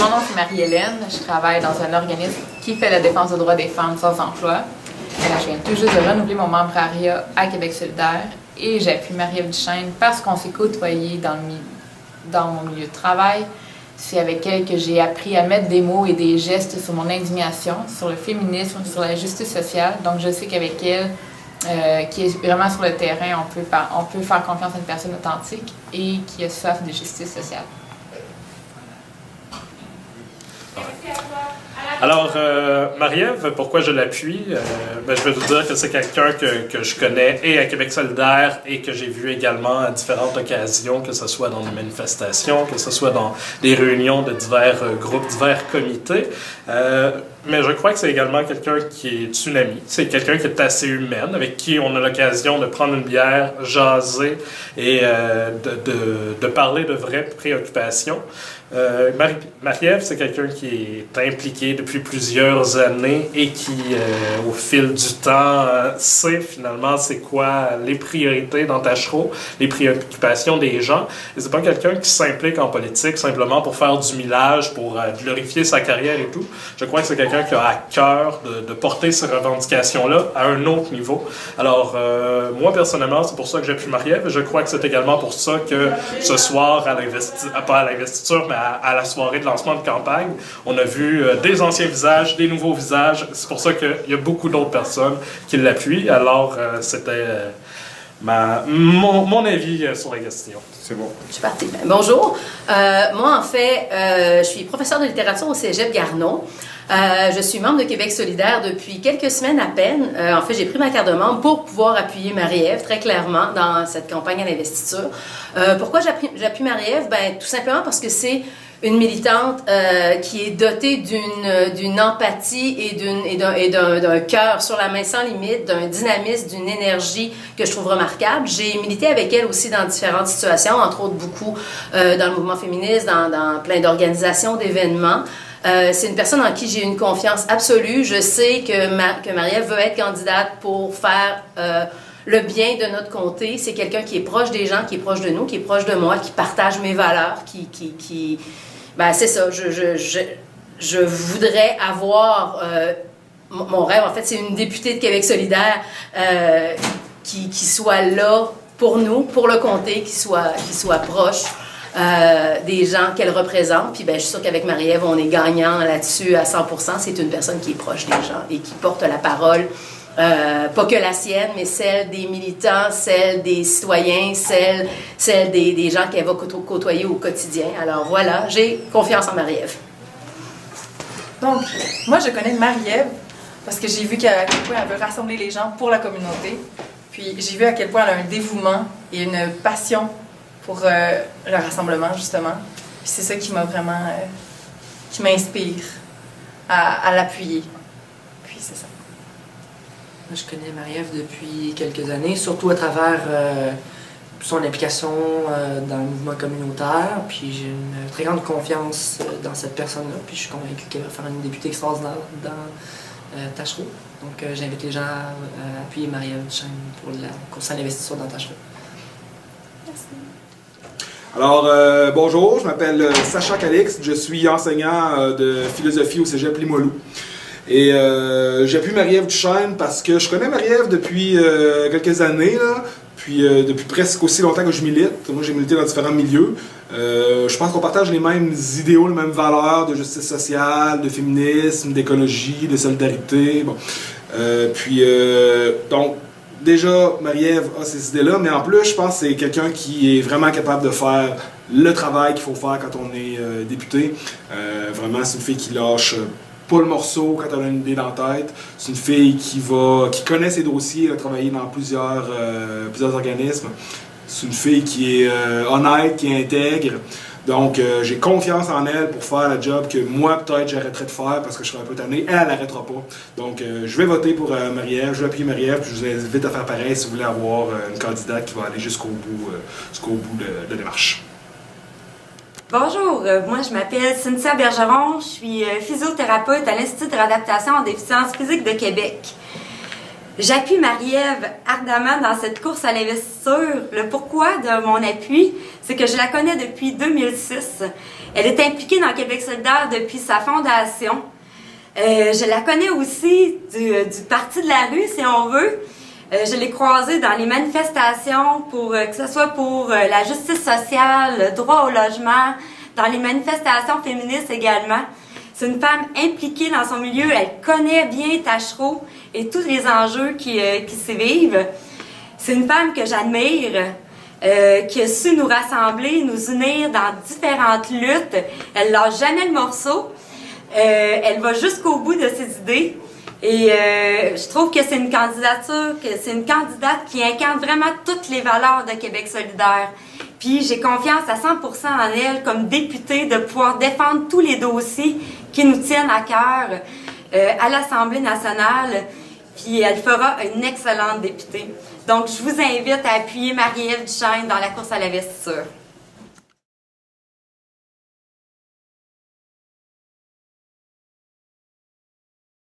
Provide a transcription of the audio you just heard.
Mon nom c'est Marie-Hélène, je travaille dans un organisme qui fait la défense des droits des femmes sans emploi. Je viens tout juste de renouveler mon membrariat à Québec solidaire et j'appuie Marie-Ève Duchesne parce qu'on s'est côtoyés dans mon milieu de travail. C'est avec elle que j'ai appris à mettre des mots et des gestes sur mon indignation, sur le féminisme, sur la justice sociale. Donc je sais qu'avec elle, qui est vraiment sur le terrain, on peut faire confiance à une personne authentique et qui a soif de justice sociale. Alors, Marie-Ève, pourquoi je l'appuie? Je vais vous dire que c'est quelqu'un que je connais et à Québec solidaire et que j'ai vu également à différentes occasions, que ce soit dans des manifestations, que ce soit dans des réunions de divers groupes, divers comités. Mais je crois que c'est également quelqu'un qui est une amie. C'est quelqu'un qui est assez humaine, avec qui on a l'occasion de prendre une bière, jaser et de parler de vraies préoccupations. Marie-Ève, c'est quelqu'un qui est impliqué depuis plusieurs années et qui, au fil du temps, sait finalement c'est quoi les priorités dans Tachereau, les préoccupations des gens. Et c'est pas quelqu'un qui s'implique en politique simplement pour faire du millage, pour glorifier sa carrière et tout. Je crois que c'est quelqu'un qui a à cœur de porter ces revendications-là à un autre niveau. Alors, moi, personnellement, c'est pour ça que j'appuie Marie-Ève et je crois que c'est également pour ça que ce soir, pas à l'investiture, mais à la soirée de lancement de campagne, on a vu des anciens visages, des nouveaux visages. C'est pour ça qu'il y a beaucoup d'autres personnes qui l'appuient. Alors, c'était mon avis sur la question. C'est bon. Je suis partie. Bonjour. Moi, en fait, je suis professeure de littérature au Cégep Garneau. Je suis membre de Québec solidaire depuis quelques semaines à peine. En fait, j'ai pris ma carte de membre pour pouvoir appuyer Marie-Ève très clairement dans cette campagne à l'investiture. Pourquoi j'appuie Marie-Ève? Tout simplement parce que c'est une militante qui est dotée d'une empathie et d'un cœur sur la main sans limite, d'un dynamisme, d'une énergie que je trouve remarquable. J'ai milité avec elle aussi dans différentes situations, entre autres beaucoup dans le mouvement féministe, dans plein d'organisations, d'événements. C'est une personne en qui j'ai une confiance absolue. Je sais que Marie-Ève veut être candidate pour faire le bien de notre comté. C'est quelqu'un qui est proche des gens, qui est proche de nous, qui est proche de moi, qui partage mes valeurs, c'est ça. Je voudrais avoir... mon rêve, en fait, c'est une députée de Québec solidaire qui soit là pour nous, pour le comté, qui soit proche des gens qu'elle représente. Puis je suis sûre qu'avec Marie-Ève, on est gagnant là-dessus à 100%. C'est une personne qui est proche des gens et qui porte la parole, pas que la sienne, mais celle des militants, celle des citoyens, celle des gens qu'elle va côtoyer au quotidien. Alors voilà, j'ai confiance en Marie-Ève. Donc, moi, je connais Marie-Ève parce que j'ai vu à quel point elle veut rassembler les gens pour la communauté. Puis j'ai vu à quel point elle a un dévouement et une passion pour le rassemblement, justement. Puis c'est ça qui m'a vraiment... qui m'inspire à l'appuyer. Puis c'est ça. Moi, je connais Marie-Ève depuis quelques années, surtout à travers son implication dans le mouvement communautaire. Puis j'ai une très grande confiance dans cette personne-là. Puis je suis convaincue qu'elle va faire une députée extraordinaire dans Tachereau. Donc j'invite les gens à appuyer Marie-Ève Duchesne pour la course à l'investiture dans Tachereau. Merci. Alors, bonjour, je m'appelle Sacha Calix, je suis enseignant de philosophie au Cégep Limoilou. Et j'appuie Marie-Ève Duchesne parce que je connais Marie-Ève depuis quelques années, là, puis depuis presque aussi longtemps que je milite. Moi, j'ai milité dans différents milieux. Je pense qu'on partage les mêmes idéaux, les mêmes valeurs de justice sociale, de féminisme, d'écologie, de solidarité. Bon. Donc, déjà, Marie-Ève a ces idées-là, mais en plus, je pense que c'est quelqu'un qui est vraiment capable de faire le travail qu'il faut faire quand on est député. Vraiment, c'est une fille qui lâche pas le morceau quand elle a une idée dans la tête. C'est une fille qui connaît ses dossiers, elle a travaillé dans plusieurs organismes. C'est une fille qui est honnête, qui est intègre. Donc, j'ai confiance en elle pour faire le job que moi, peut-être, j'arrêterai de faire parce que je serai un peu tanné. Elle n'arrêtera pas. Donc, je vais voter pour Marie-Ève, je vais appuyer Marie-Ève, puis je vous invite à faire pareil si vous voulez avoir une candidate qui va aller jusqu'au bout de la démarche. Bonjour, moi je m'appelle Cynthia Bergeron, je suis physiothérapeute à l'Institut de réadaptation en déficience physique de Québec. J'appuie Marie-Ève ardemment dans cette course à l'investiture. Le pourquoi de mon appui, c'est que je la connais depuis 2006. Elle est impliquée dans Québec solidaire depuis sa fondation. Je la connais aussi du Parti de la rue, si on veut. Je l'ai croisée dans les manifestations, que ce soit pour la justice sociale, le droit au logement, dans les manifestations féministes également. C'est une femme impliquée dans son milieu, elle connaît bien Tachereau et tous les enjeux qui s'y vivent. C'est une femme que j'admire, qui a su nous rassembler, nous unir dans différentes luttes. Elle lâche jamais le morceau. Elle va jusqu'au bout de ses idées. Et je trouve que c'est une candidature, que c'est une candidate qui incarne vraiment toutes les valeurs de Québec solidaire. Puis j'ai confiance à 100% en elle comme députée de pouvoir défendre tous les dossiers qui nous tiennent à cœur à l'Assemblée nationale. Puis elle fera une excellente députée. Donc je vous invite à appuyer Marie-Ève Duchesne dans la course à l'investiture.